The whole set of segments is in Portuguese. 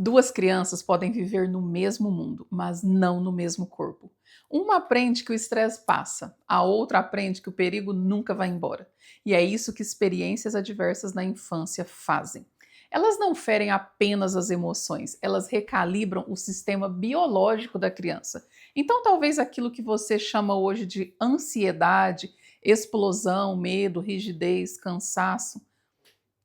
Duas crianças podem viver no mesmo mundo, mas não no mesmo corpo. Uma aprende que o estresse passa, a outra aprende que o perigo nunca vai embora. E é isso que experiências adversas na infância fazem. Elas não ferem apenas as emoções, elas recalibram o sistema biológico da criança. Então, talvez aquilo que você chama hoje de ansiedade, explosão, medo, rigidez, cansaço,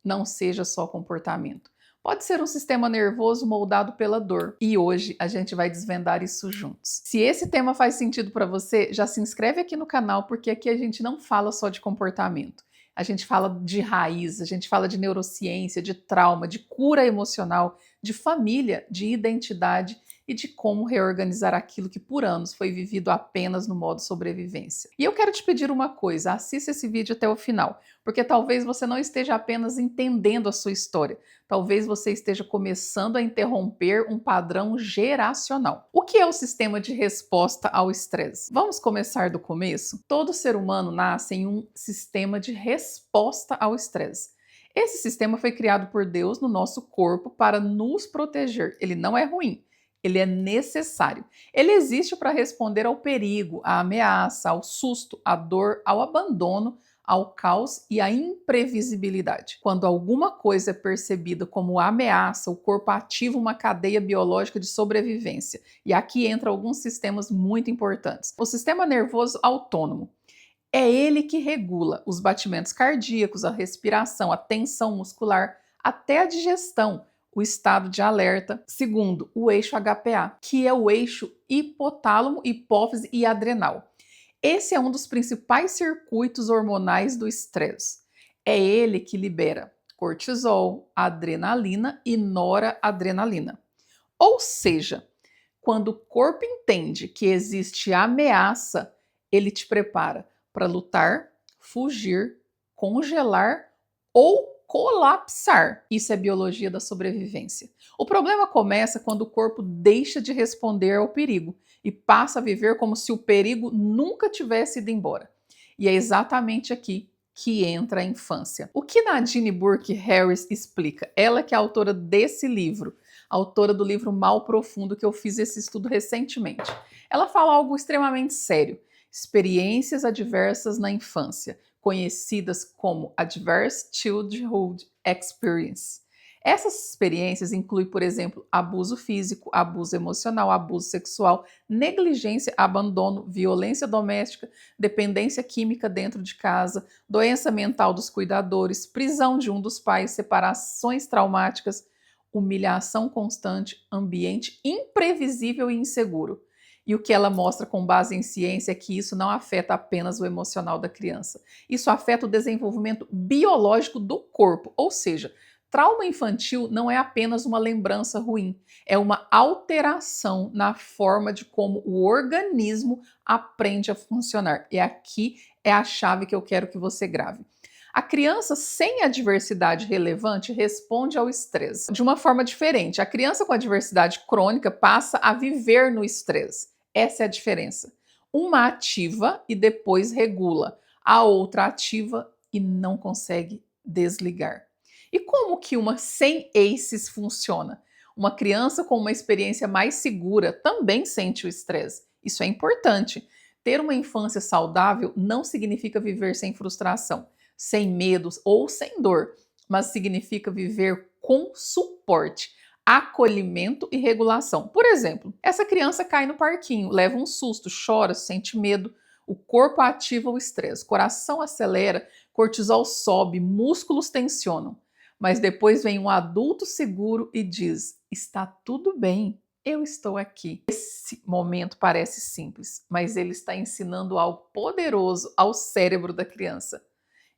não seja só comportamento. Pode ser um sistema nervoso moldado pela dor. E hoje a gente vai desvendar isso juntos. Se esse tema faz sentido para você, já se inscreve aqui no canal, porque aqui a gente não fala só de comportamento. A gente fala de raiz, a gente fala de neurociência, de trauma, de cura emocional, de família, de identidade e de como reorganizar aquilo que por anos foi vivido apenas no modo sobrevivência. E eu quero te pedir uma coisa, assista esse vídeo até o final, porque talvez você não esteja apenas entendendo a sua história, talvez você esteja começando a interromper um padrão geracional. O que é o sistema de resposta ao estresse? Vamos começar do começo? Todo ser humano nasce em um sistema de resposta ao estresse. Esse sistema foi criado por Deus no nosso corpo para nos proteger. Ele não é ruim. Ele é necessário. Ele existe para responder ao perigo, à ameaça, ao susto, à dor, ao abandono, ao caos e à imprevisibilidade. Quando alguma coisa é percebida como ameaça, o corpo ativa uma cadeia biológica de sobrevivência. E aqui entram alguns sistemas muito importantes. O sistema nervoso autônomo. É ele que regula os batimentos cardíacos, a respiração, a tensão muscular, até a digestão, o estado de alerta. Segundo, o eixo HPA, que é o eixo hipotálamo, hipófise e adrenal. Esse é um dos principais circuitos hormonais do estresse. É ele que libera cortisol, adrenalina e noradrenalina. Ou seja, quando o corpo entende que existe ameaça, ele te prepara para lutar, fugir, congelar ou colapsar. Isso é biologia da sobrevivência. O problema começa quando o corpo deixa de responder ao perigo e passa a viver como se o perigo nunca tivesse ido embora. E é exatamente aqui que entra a infância. O que Nadine Burke Harris explica? Ela que é a autora desse livro, autora do livro Mal Profundo, que eu fiz esse estudo recentemente. Ela fala algo extremamente sério. Experiências adversas na infância, conhecidas como Adverse Childhood Experience. Essas experiências incluem, por exemplo, abuso físico, abuso emocional, abuso sexual, negligência, abandono, violência doméstica, dependência química dentro de casa, doença mental dos cuidadores, prisão de um dos pais, separações traumáticas, humilhação constante, ambiente imprevisível e inseguro. E o que ela mostra com base em ciência é que isso não afeta apenas o emocional da criança. Isso afeta o desenvolvimento biológico do corpo, ou seja, trauma infantil não é apenas uma lembrança ruim, é uma alteração na forma de como o organismo aprende a funcionar. E aqui é a chave que eu quero que você grave. A criança sem adversidade relevante responde ao estresse de uma forma diferente. A criança com adversidade crônica passa a viver no estresse. Essa é a diferença. Uma ativa e depois regula. A outra ativa e não consegue desligar. E como que uma sem ACEs funciona? Uma criança com uma experiência mais segura também sente o estresse. Isso é importante. Ter uma infância saudável não significa viver sem frustração, sem medos ou sem dor, mas significa viver com suporte, acolhimento e regulação. Por exemplo, essa criança cai no parquinho, leva um susto, chora, sente medo, o corpo ativa o estresse, coração acelera, cortisol sobe, músculos tensionam. Mas depois vem um adulto seguro e diz: está tudo bem, eu estou aqui. Esse momento parece simples, mas ele está ensinando algo poderoso ao cérebro da criança.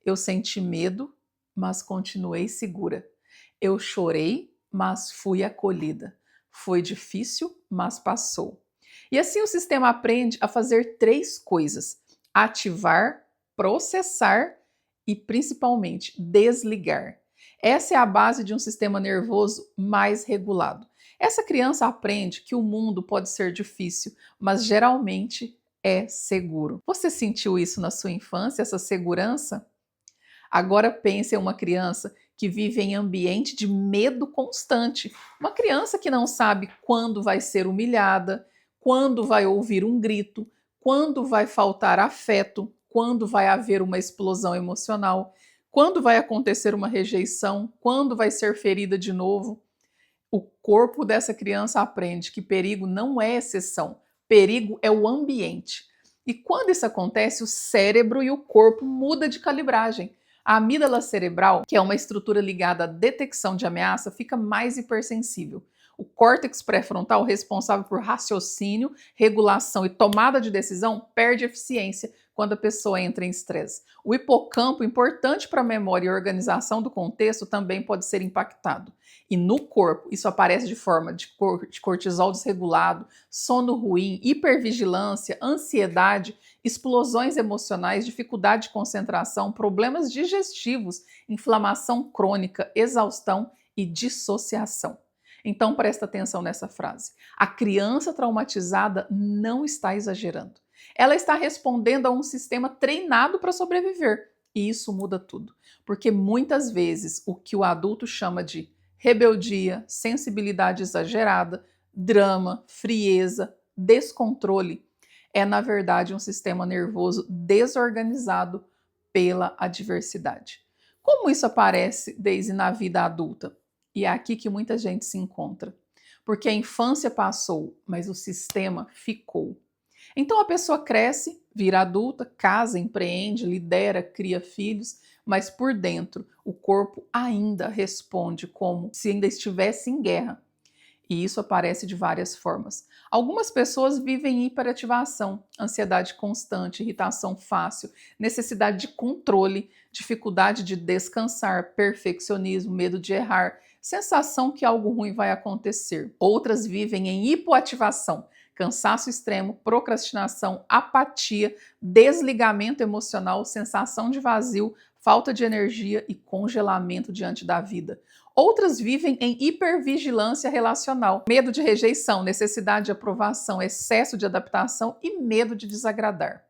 Eu senti medo, mas continuei segura. Eu chorei, mas fui acolhida. Foi difícil, mas passou. E assim o sistema aprende a fazer três coisas: ativar, processar e principalmente desligar. Essa é a base de um sistema nervoso mais regulado. Essa criança aprende que o mundo pode ser difícil, mas geralmente é seguro. Você sentiu isso na sua infância, essa segurança? Agora pense em uma criança que vive em ambiente de medo constante. Uma criança que não sabe quando vai ser humilhada, quando vai ouvir um grito, quando vai faltar afeto, quando vai haver uma explosão emocional, quando vai acontecer uma rejeição, quando vai ser ferida de novo. O corpo dessa criança aprende que perigo não é exceção, perigo é o ambiente. E quando isso acontece, o cérebro e o corpo mudam de calibragem. A amígdala cerebral, que é uma estrutura ligada à detecção de ameaça, fica mais hipersensível. O córtex pré-frontal, responsável por raciocínio, regulação e tomada de decisão, perde eficiência quando a pessoa entra em estresse. O hipocampo, importante para a memória e organização do contexto, também pode ser impactado. E no corpo, isso aparece de forma de cortisol desregulado, sono ruim, hipervigilância, ansiedade, explosões emocionais, dificuldade de concentração, problemas digestivos, inflamação crônica, exaustão e dissociação. Então presta atenção nessa frase. A criança traumatizada não está exagerando. Ela está respondendo a um sistema treinado para sobreviver. E isso muda tudo. Porque muitas vezes o que o adulto chama de rebeldia, sensibilidade exagerada, drama, frieza, descontrole, é na verdade um sistema nervoso desorganizado pela adversidade. Como isso aparece desde na vida adulta? E é aqui que muita gente se encontra. Porque a infância passou, mas o sistema ficou. Então a pessoa cresce, vira adulta, casa, empreende, lidera, cria filhos, mas por dentro o corpo ainda responde como se ainda estivesse em guerra. E isso aparece de várias formas. Algumas pessoas vivem em hiperativação, ansiedade constante, irritação fácil, necessidade de controle, dificuldade de descansar, perfeccionismo, medo de errar, sensação que algo ruim vai acontecer. Outras vivem em hipoativação, cansaço extremo, procrastinação, apatia, desligamento emocional, sensação de vazio, falta de energia e congelamento diante da vida. Outras vivem em hipervigilância relacional, medo de rejeição, necessidade de aprovação, excesso de adaptação e medo de desagradar.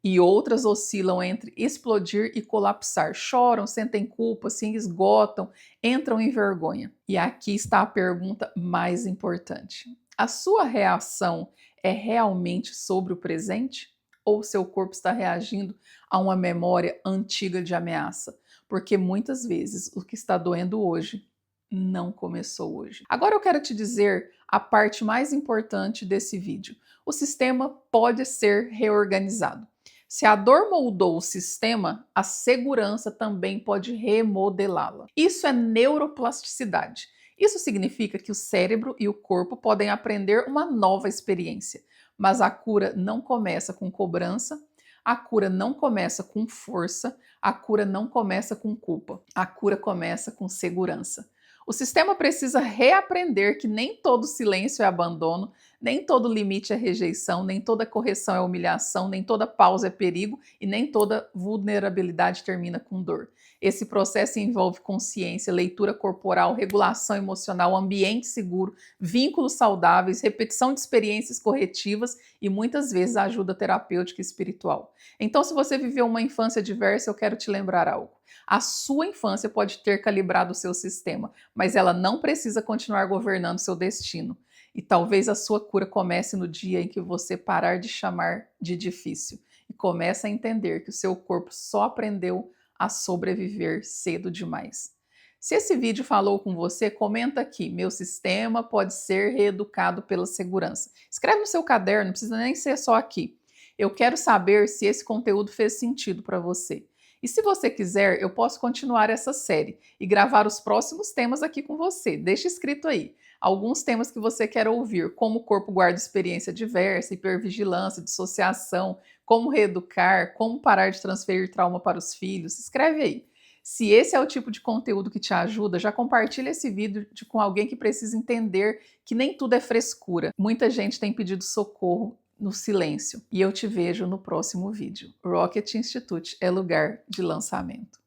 E outras oscilam entre explodir e colapsar, choram, sentem culpa, se esgotam, entram em vergonha. E aqui está a pergunta mais importante. A sua reação é realmente sobre o presente? Ou seu corpo está reagindo a uma memória antiga de ameaça? Porque muitas vezes o que está doendo hoje não começou hoje. Agora eu quero te dizer a parte mais importante desse vídeo. O sistema pode ser reorganizado. Se a dor moldou o sistema, a segurança também pode remodelá-la. Isso é neuroplasticidade. Isso significa que o cérebro e o corpo podem aprender uma nova experiência, mas a cura não começa com cobrança, a cura não começa com força, a cura não começa com culpa, a cura começa com segurança. O sistema precisa reaprender que nem todo silêncio é abandono, nem todo limite é rejeição, nem toda correção é humilhação, nem toda pausa é perigo e nem toda vulnerabilidade termina com dor. Esse processo envolve consciência, leitura corporal, regulação emocional, ambiente seguro, vínculos saudáveis, repetição de experiências corretivas e muitas vezes ajuda terapêutica e espiritual. Então, se você viveu uma infância diversa, eu quero te lembrar algo. A sua infância pode ter calibrado o seu sistema, mas ela não precisa continuar governando seu destino. E talvez a sua cura comece no dia em que você parar de chamar de difícil e comece a entender que o seu corpo só aprendeu a sobreviver cedo demais. Se esse vídeo falou com você, comenta aqui. Meu sistema pode ser reeducado pela segurança. Escreve no seu caderno, não precisa nem ser só aqui. Eu quero saber se esse conteúdo fez sentido para você. E se você quiser, eu posso continuar essa série e gravar os próximos temas aqui com você. Deixa escrito aí alguns temas que você quer ouvir, como o corpo guarda experiência diversa, hipervigilância, dissociação, como reeducar, como parar de transferir trauma para os filhos. Escreve aí. Se esse é o tipo de conteúdo que te ajuda, já compartilha esse vídeo com alguém que precisa entender que nem tudo é frescura. Muita gente tem pedido socorro no silêncio. E eu te vejo no próximo vídeo. Rocket Institute é lugar de lançamento.